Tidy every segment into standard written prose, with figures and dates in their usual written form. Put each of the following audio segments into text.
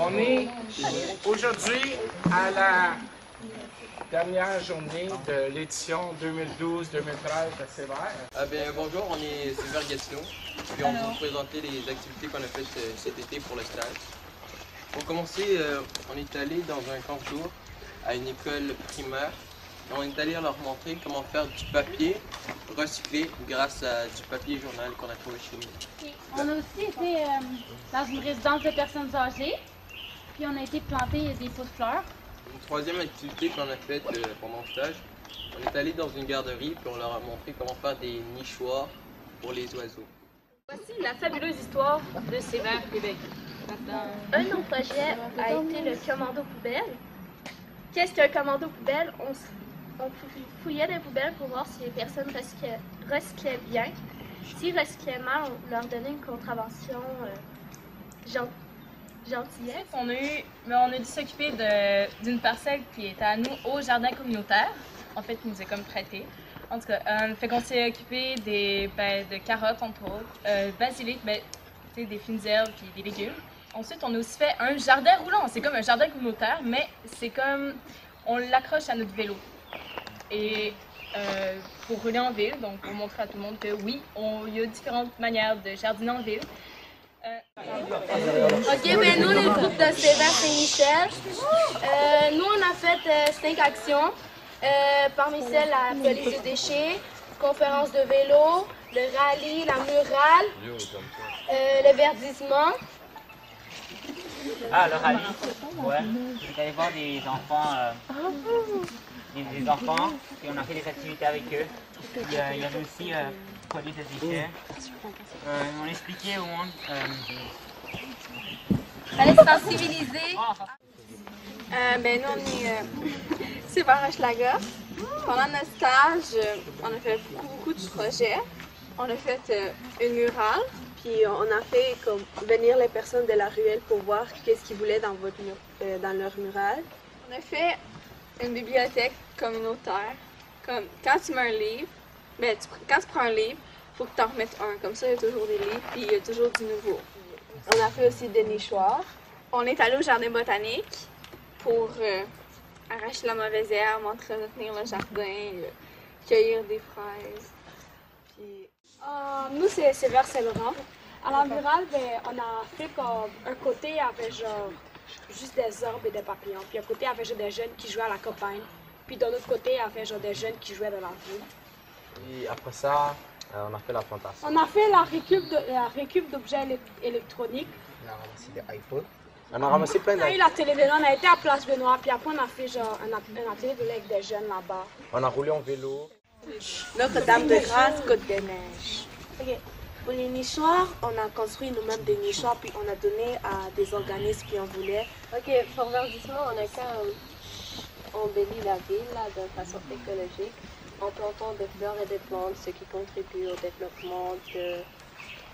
On est aujourd'hui à la dernière journée de l'édition 2012-2013 de Sévère. Bonjour, on est Sévère Gatineau, puis on va vous présenter les activités qu'on a faites cet été pour le stage. Pour commencer, on est allé dans un camp de jour à une école primaire. On est allé leur montrer comment faire du papier recyclé grâce à du papier journal qu'on a trouvé chez nous. On a aussi été dans une résidence de personnes âgées, puis on a été planter des pots de fleurs. Une troisième activité qu'on a faite pendant le stage, on est allé dans une garderie puis on leur a montré comment faire des nichoirs pour les oiseaux. Voici la fabuleuse histoire de Sévère, Québec. Un de nos projets a été le commando poubelle. Qu'est-ce qu'un commando poubelle? On fouillait les poubelles pour voir si les personnes recyclaient bien. S'ils recyclaient mal, on leur donnait une contravention gentillesse. On a dû s'occuper d'une parcelle qui était à nous au jardin communautaire. En fait, il nous est comme prêté. En tout cas, fait qu'on s'est occupé de carottes, entre autres, basilic, des fines herbes et des légumes. Ensuite, on a aussi fait un jardin roulant. C'est comme un jardin communautaire, mais c'est comme on l'accroche à notre vélo. Et pour rouler en ville, donc pour montrer à tout le monde que oui, il y a différentes manières de jardiner en ville. Ok, ben nous, le groupe de Sévère Saint-Michel, nous on a fait 5 actions. Parmi celles, la police des déchets, conférence de vélo, le rallye, la murale, le verdissement. Ah, le rallye, ouais. Vous allez voir des enfants, et on a fait des activités avec eux. Il y avait aussi police des déchets. On expliquait au monde. Fallait sensibiliser. Ben nous, on est Sévère Hochelaga. Pendant notre stage, on a fait beaucoup de projets. On a fait une murale, puis on a fait comme venir les personnes de la ruelle pour voir qu'est-ce qu'ils voulaient dans leur murale. On a fait une bibliothèque communautaire. Comme quand tu mets un livre, quand tu prends un livre, il faut que tu en remettes un. Comme ça, il y a toujours des livres, puis il y a toujours du nouveau. On a fait aussi des nichoirs. On est allé au jardin botanique pour arracher la mauvaise herbe, entretenir le jardin, cueillir des fraises. Puis... nous, c'est Sévère Saint-Laurent. À la murale, on a fait comme un côté avait genre juste des arbres et des papillons, puis un côté avait genre des jeunes qui jouaient à la campagne, puis de l'autre côté, il y avait genre des jeunes qui jouaient dans la ville. Et après ça, on a fait la plantation. On a fait la récup d'objets électroniques. On a ramassé des iPods. On a ramassé plein On a eu la télé on a été à Place Benoît, puis après on a fait genre un atelier de avec des jeunes là-bas. On a roulé en vélo. Notre-Dame de Grâce, Côte-des-Neiges. Okay. Pour les nichoirs, on a construit nous-mêmes des nichoirs, puis on a donné à des organismes qui en voulaient. Ok, pour verdissement, on a qu'à embellir la ville là, de façon écologique en plantant des fleurs et des plantes, ce qui contribue au développement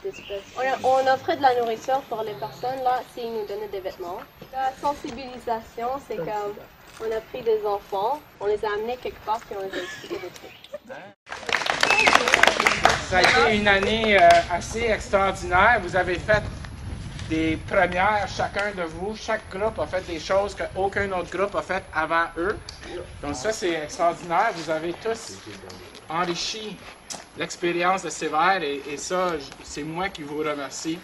d'espèces. On offrait de la nourriture pour les personnes là, s'ils nous donnaient des vêtements. La sensibilisation, c'est comme on a pris des enfants, on les a amenés quelque part puis on les a expliqué des trucs. Ça a été une année assez extraordinaire. Vous avez fait des premières, chacun de vous. Chaque groupe a fait des choses qu'aucun autre groupe a fait avant eux. Donc ça, c'est extraordinaire. Vous avez tous enrichi l'expérience de Sévère et ça, c'est moi qui vous remercie.